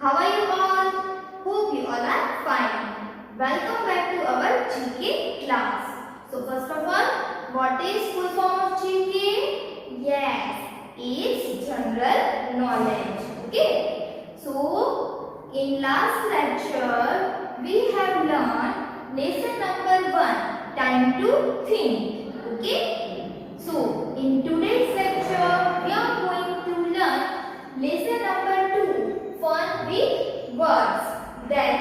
How are you all? Hope you all are fine. Welcome back to our GK class. So first of all, what is full form of GK? Yes, it's general knowledge. Okay. So in last lecture we have learned lesson number 1, time to think. Okay. So in today's lecture we are going to learn lesson number 2, fun with words. Then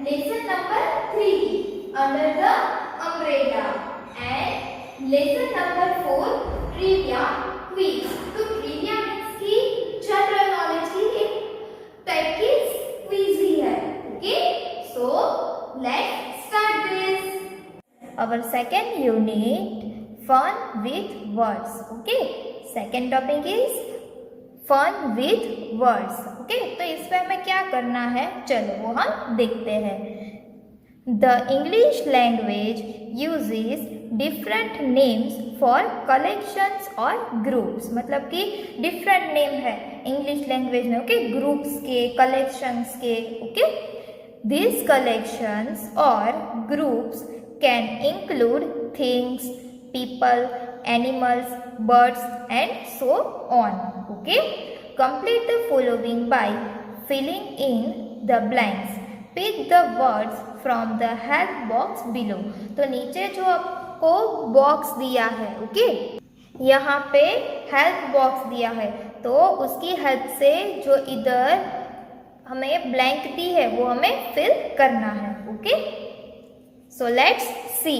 lesson number 3, under the umbrella. And lesson number 4, trivia quiz. तो trivia means की general knowledge की एक type की quiz ही है. Okay, so let's start this. Our second unit, fun with words. Okay, second topic is fun with words. Okay, तो इसमें हमें क्या करना है, चलो वो हम देखते हैं. The English language uses different names for collections or groups. मतलब कि different name है English language में. Okay, groups के, collections के. Okay, these collections or groups can include things, people, animals, birds and so on. Okay, complete the following by filling in the blanks. Pick the words from the help box below. तो नीचे जो आपको box दिया है, okay, यहाँ पे help box दिया है, तो उसकी हेल्प से जो इधर हमें ब्लैंक दी है वो हमें फिल करना है. Okay, so let's see.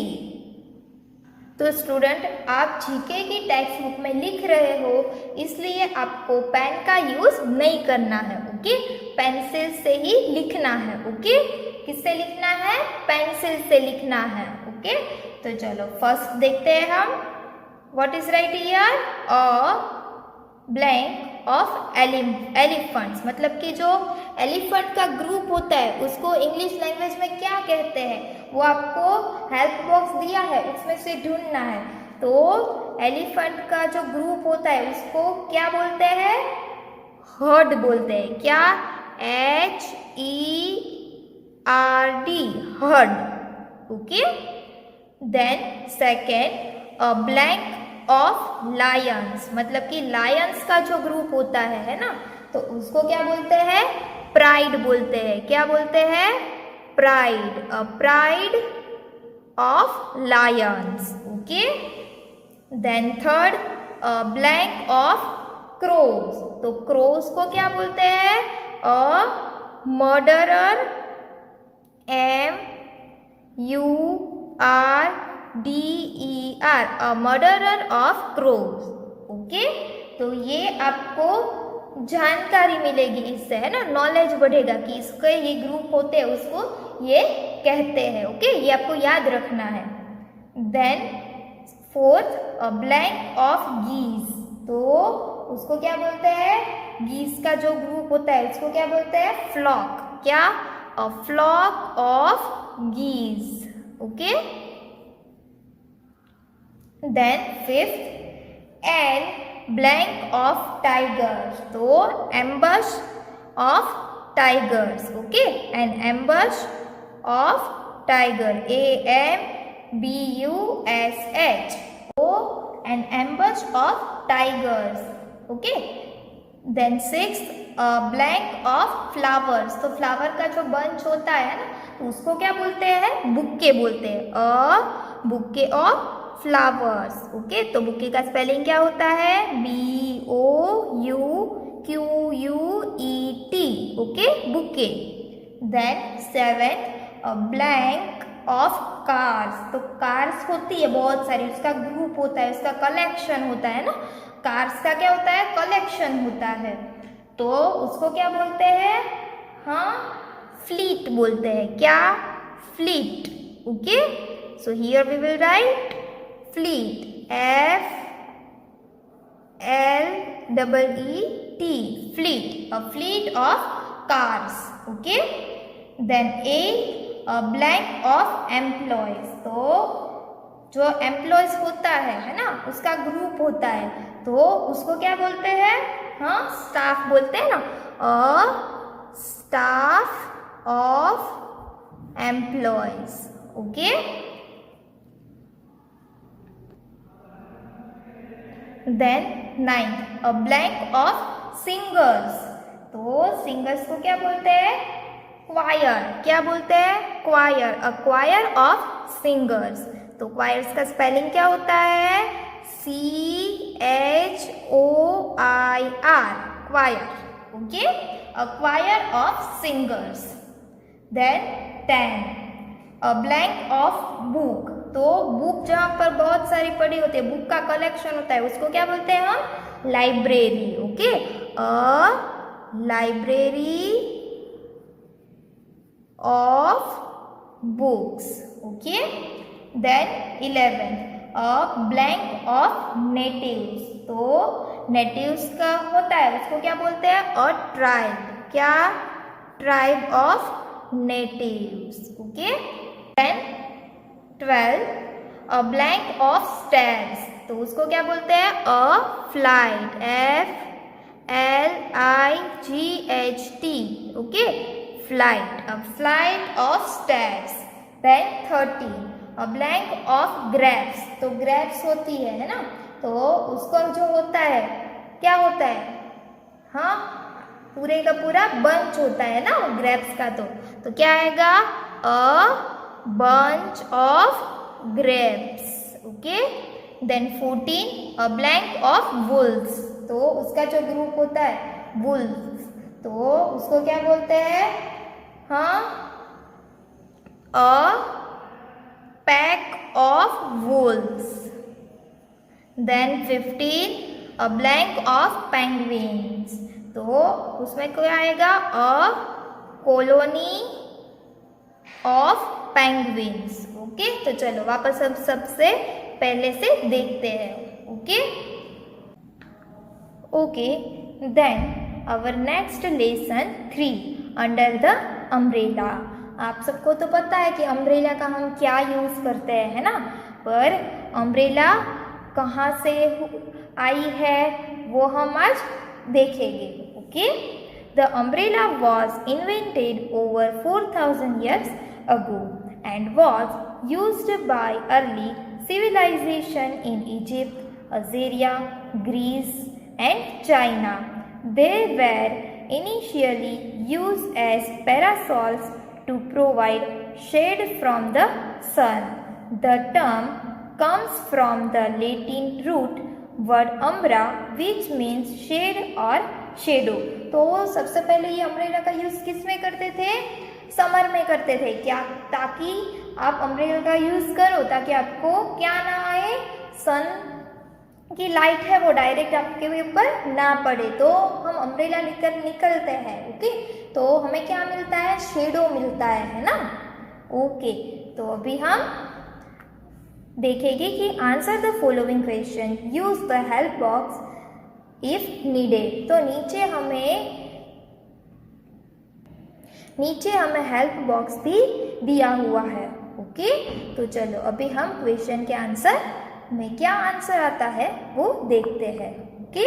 तो स्टूडेंट, आप जीके की टेक्स्ट बुक में लिख रहे हो, इसलिए आपको पेन का यूज नहीं करना है. ओके, पेंसिल से ही लिखना है. ओके, किससे लिखना है? पेंसिल से लिखना है. ओके, तो चलो फर्स्ट देखते हैं हम. What is right here? A blank of elephants. मतलब कि जो एलिफेंट का ग्रुप होता है उसको इंग्लिश लैंग्वेज में क्या कहते हैं, वो आपको हेल्प बॉक्स दिया है, उसमें से ढूंढना है. तो एलिफेंट का जो ग्रुप होता है उसको क्या बोलते हैं? हर्ड बोलते हैं. क्या? HERD, herd. Okay, then second, a blank of lions. मतलब कि लायंस का जो ग्रुप होता है ना, तो उसको क्या बोलते हैं? प्राइड बोलते हैं. क्या बोलते हैं? Pride. A pride of lions. Okay, then third, a blank of crows. तो क्रोज को क्या बोलते हैं? A murderer. MURDER, a murderer of crows. Okay, तो ये आपको जानकारी मिलेगी इससे, है ना, नॉलेज बढ़ेगा कि इसके ये ग्रुप होते हैं, उसको ये कहते हैं. ओके, ये आपको याद रखना है. Then fourth, a blank of geese. तो उसको क्या बोलते हैं? गीज का जो ग्रुप होता है उसको क्या बोलते हैं? फ्लॉक. क्या? A flock of geese. Okay, then fifth, an blank of tigers. तो ambush of tigers. Okay, an ambush of tiger. AMBUSH. तो an ambush of tigers. Okay, then sixth, blank of flowers. तो flower का जो bunch होता है ना, तो उसको क्या बोलते हैं? बुक्के बोलते हैं. A bouquet of flowers. Okay, तो बुक्के का स्पेलिंग क्या होता है? BOUQUET. Okay, bouquet. Then seventh, blank of cars. तो कार्स होती है बहुत सारी, उसका ग्रुप होता है, उसका कलेक्शन होता है ना. कार्स का क्या होता है? कलेक्शन होता है. तो उसको क्या बोलते हैं? हाँ, फ्लीट बोलते हैं. क्या? Fleet. Okay, so here we will write fleet. FLEET, fleet. A fleet of cars. Okay, then a, a blank of employees. तो जो एम्प्लॉयज होता है ना, उसका ग्रुप होता है, तो उसको क्या बोलते हैं? हाँ, स्टाफ बोलते हैं ना. अ staff of employees. Okay. Then ninth, a blank of singers. तो singers को क्या बोलते हैं? choir. क्या बोलते हैं? choir. A choir of singers. तो choirs का स्पेलिंग क्या होता है? CHOIR. choir. Okay. A choir of singers. Then 10, a blank of book. तो बुक जहाँ पर बहुत सारी पड़ी होती है, बुक का कलेक्शन होता है, उसको क्या बोलते हैं हम? Library. Okay. A library of books. Okay. Then 11, a blank of natives. तो नेटिव्स का होता है, उसको क्या बोलते हैं? A tribe. क्या? Tribe of natives. Okay. Then 12, a blank of stairs. तो उसको क्या बोलते हैं? A flight. FLIGHT. Okay. Flight. A flight of stairs. Then 13, a blank of grapes. तो ग्रेप्स होती है ना, तो उसको जो होता है क्या होता है? हाँ, पूरे का पूरा बंच होता है ना ग्रेप्स का. तो क्या आएगा? अ bunch of grapes. Okay. Then 14, a blank of wolves. तो उसका जो ग्रुप होता है wolves, तो उसको क्या बोलते हैं? हाँ, a pack of wolves. Then 15, a blank of penguins. तो उसमें क्या आएगा? a colony of penguins. Okay. तो चलो वापस हम सबसे पहले से देखते हैं. Okay. Okay. Then our next lesson 3, under the umbrella. आप सबको तो पता है कि अम्ब्रेला का हम क्या यूज करते हैं, है ना. पर अम्ब्रेला कहाँ से आई है वो हम आज देखेंगे. Okay. The umbrella was invented over 4000 years ago and was used by early civilization in Egypt, Assyria, Greece and China. They were initially used as parasols to provide shade from the sun. The term comes from the Latin root word umbra which means shade or shadow. तो सबसे पहले ये umbrella का use किस में करते थे? Summer में करते थे. क्या? ताकि आप अम्ब्रेला का यूज करो ताकि आपको क्या ना आए? सन की लाइट है वो डायरेक्ट आपके ऊपर ना पड़े. तो हम अम्ब्रेला लेकर निकलते हैं. ओके. तो हमें क्या मिलता है? शेडो मिलता है ना. ओके. तो अभी हम देखेंगे कि answer the following question, use the help box if needed. तो नीचे हमें हेल्प बॉक्स भी दिया हुआ है. ओके. तो चलो अभी हम क्वेश्चन के आंसर में क्या आंसर आता है वो देखते हैं. ओके.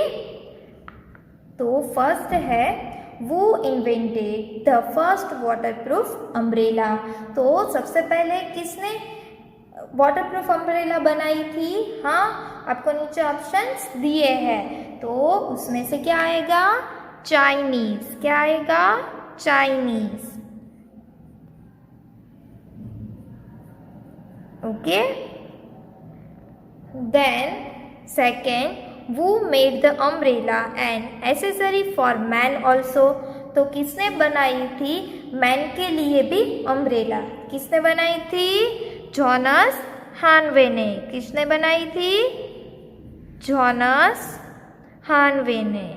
तो फर्स्ट है, वो invented the first waterproof umbrella. तो सबसे पहले किसने वाटरप्रूफ अम्ब्रेला बनाई थी? हाँ, आपको नीचे ऑप्शंस दिए हैं. तो उसमें से क्या आएगा? चाइनीज. क्या आएगा? Chinese. Okay. Then second, who made the umbrella and accessory for man also. तो किसने बनाई थी मैन के लिए भी अम्ब्रेला? किसने बनाई थी? जॉनस हानवे ने. किसने बनाई थी? जॉनस हानवे ने.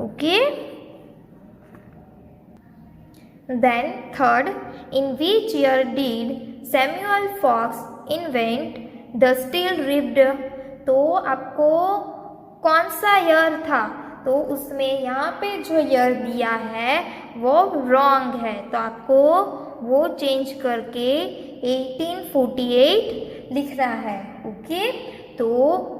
Okay. Then third, in which year did Samuel Fox invent the steel ribbed. तो आपको कौन सा ईयर था? तो उसमें यहाँ पे जो ईयर दिया है वो रॉन्ग है. तो आपको वो चेंज करके 1848 लिखना है. ओके. तो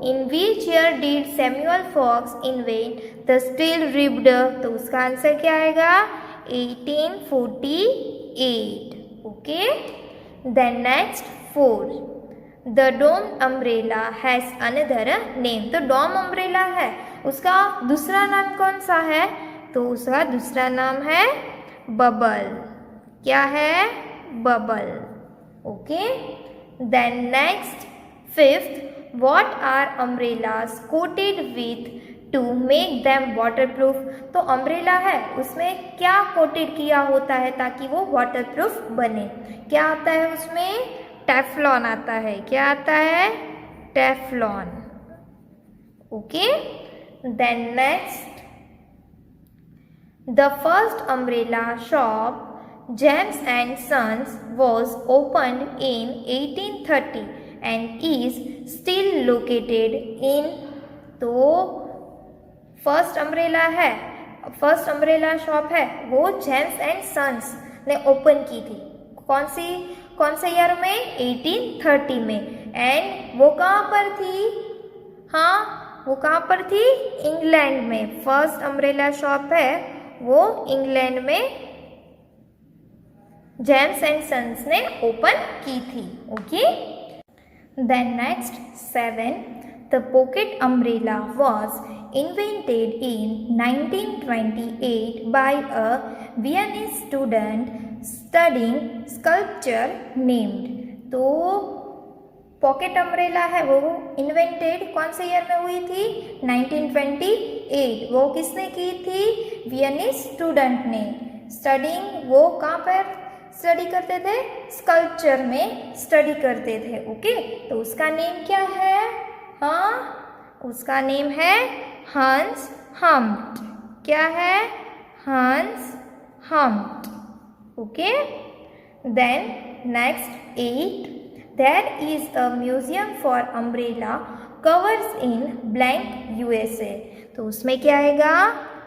in which year did Samuel Fox invent the steel ribbed, तो उसका आंसर क्या आएगा 1848. Okay, then next 4. The dome umbrella has another name, तो डोम अम्ब्रेला है उसका दूसरा नाम कौन सा है, तो उसका दूसरा नाम है बबल. क्या है, bubble. Okay, then next 5th. What are umbrellas coated with to make them waterproof, तो अम्ब्रेला है उसमें क्या कोटेड किया होता है ताकि वो वाटरप्रूफ बने, क्या आता है उसमें, टेफ्लॉन आता है. क्या आता है, Teflon. Okay, then next the first umbrella shop James and Sons was opened in 1830 and is still located in, तो फर्स्ट अम्ब्रेला है, फर्स्ट अम्ब्रेला शॉप है वो जेम्स एंड सन्स ने ओपन की थी. कौन से ईयर में, 1830 में. एंड वो कहाँ पर थी, हाँ वो कहाँ पर थी, इंग्लैंड में. फर्स्ट अम्ब्रेला शॉप है वो इंग्लैंड में जेम्स एंड सन्स ने ओपन की थी. Okay, then next 7. The pocket umbrella was invented in 1928 by a Viennese student studying sculpture named, तो पॉकेट अम्ब्रेला है वो इन्वेंटेड कौन से ईयर में हुई थी, 1928. वो किसने की थी, वियनीज स्टूडेंट ने. स्टडिंग, वो कहाँ पर स्टडी करते थे, स्कल्पचर में स्टडी करते थे. ओके, तो उसका नेम क्या है, हाँ उसका नेम है हंस हम्प्ट. क्या है, Hans Humpt. Okay, then next 8. There is a museum for umbrella covers in blank USA, तो उसमें क्या आएगा,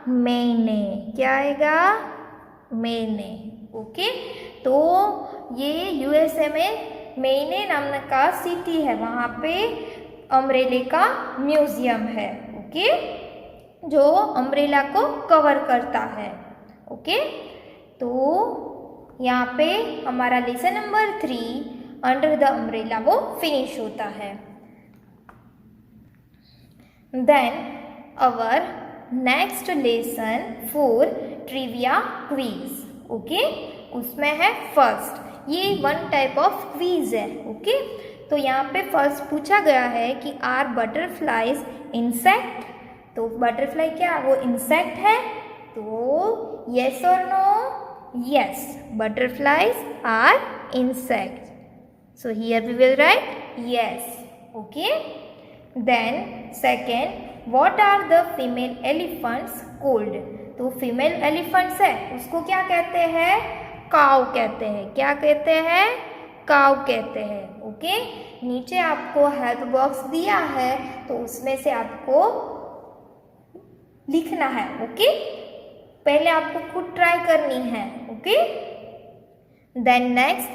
मैने. क्या आएगा, मैने. ओके, तो ये USA में मेने नाम का सिटी है, वहाँ पे अम्ब्रेले का म्यूजियम है. ओके, जो अम्ब्रेला को कवर करता है. ओके, तो यहाँ पे हमारा lesson number 3 under the umbrella वो फिनिश होता है. Then our next lesson 4 trivia quiz. Okay, उसमें है फर्स्ट, ये 1 टाइप ऑफ क्वीज है. ओके, तो यहाँ पे फर्स्ट पूछा गया है कि आर बटरफ्लाइज इंसेक्ट, तो बटरफ्लाई क्या वो इंसेक्ट है, तो यस और no, yes butterflies are insect. So here we will write yes. Okay, then second what are the female elephants cold, तो फीमेल एलिफेंट्स है उसको क्या कहते हैं, काउ कहते हैं. क्या कहते हैं, काउ कहते हैं. ओके, नीचे आपको हेल्प बॉक्स दिया है तो उसमें से आपको लिखना है. ओके, पहले आपको खुद ट्राई करनी है. Okay, then next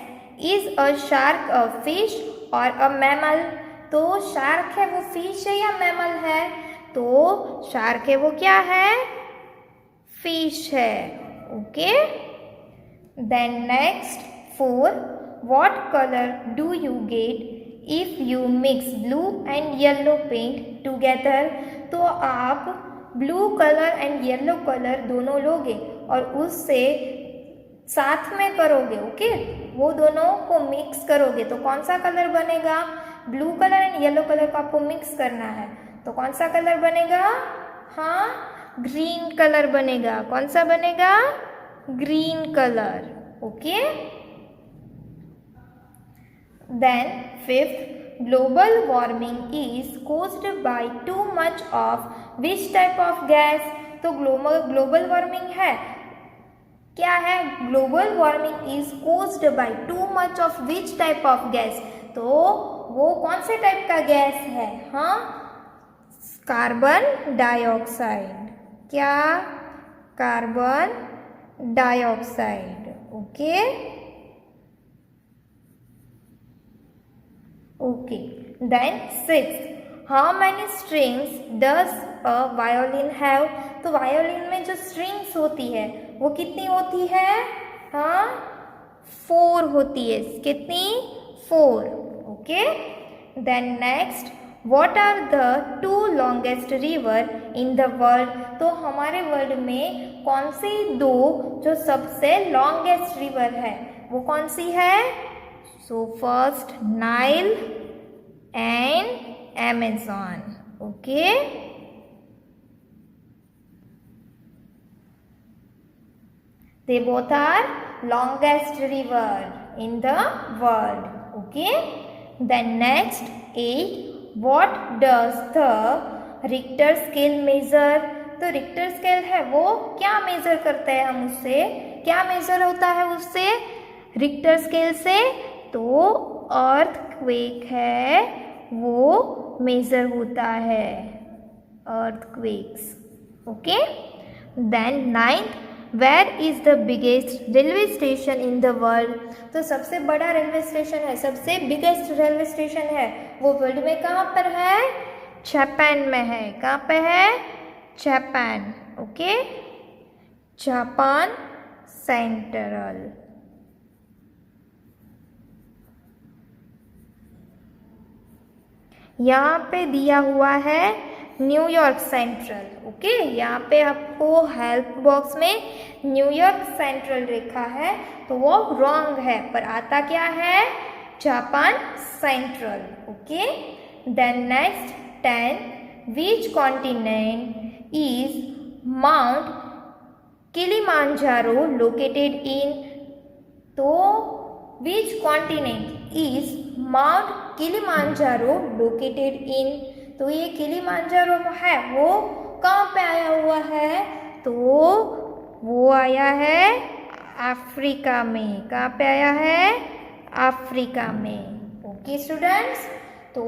is a shark a fish or a mammal, तो शार्क है वो फिश है या मैमल है, तो शार्क है वो क्या है, फिश है. Okay, then next 4 what colour do you get if you mix blue and yellow paint together, तो आप blue colour and yellow colour दोनों लोगे और उससे साथ में करोगे. ओके, वो दोनों को मिक्स करोगे तो कौन सा कलर बनेगा, blue colour and yellow colour को आपको मिक्स करना है तो कौन सा कलर बनेगा, हाँ ग्रीन कलर बनेगा. कौन सा बनेगा, green colour. Okay, then 5th global warming is caused by too much of which type of gas, तो ग्लोबल वार्मिंग है क्या है, global warming is caused by too much of which type of gas, तो वो कौन से type का gas है, हाँ कार्बन डाइऑक्साइड. क्या, carbon dioxide. Okay, okay, then 6 how many strings does a violin have? तो वायोलिन में जो स्ट्रिंग्स होती है वो कितनी होती है? हाँ, 4 होती है। कितनी? 4। Okay. Then next, what are the 2 longest river in the world? तो हमारे वर्ल्ड में कौन सी 2 जो सबसे लॉन्गेस्ट रिवर है वो कौन सी है? So first Nile and Amazon. Okay. They both are longest river in the world. Okay. Then next 8. What does the Richter scale measure? तो रिक्टर स्केल है वो क्या मेजर करते हैं? हम उससे क्या मेजर होता है उससे रिक्टर स्केल से? तो अर्थक्वेक है वो मेजर होता है, earthquakes. Okay. Then 9th, where is the biggest railway station in the world? तो सबसे बड़ा रेलवे स्टेशन है, सबसे बिगेस्ट रेलवे स्टेशन है वो वर्ल्ड में कहाँ पर है? जापान में है। कहाँ पे है? जापान। ओके। Japan central. यहाँ पे दिया हुआ है न्यूयॉर्क सेंट्रल। ओके। यहाँ पे आपको हेल्प बॉक्स में न्यूयॉर्क सेंट्रल लिखा है तो वो रॉन्ग है, पर आता क्या है? Japan Central. Okay. Then next 10, which continent is Mount Kilimanjaro located in? तो which continent is Mount Kilimanjaro located in? तो ये किलिमांजारो है वो कहाँ पे आया हुआ है? तो वो आया है अफ्रीका में। कहाँ पे आया है? अफ्रीका में। ओके स्टूडेंट्स, तो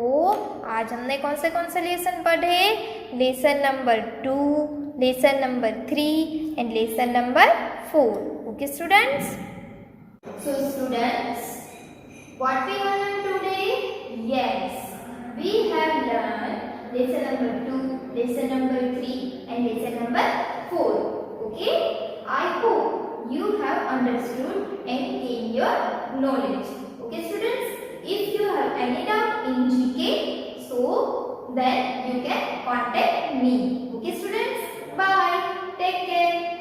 आज हमने कौन से लेसन पढ़े? Lesson number 2, lesson number 3 and lesson number 4। Okay students. So students, what we learned today? Yes, we have learned lesson number 2, lesson number 3 and lesson number 4. Okay, I hope you have understood and gained your knowledge. Okay students, if you have any doubt in GK, so then you can contact me. Okay students.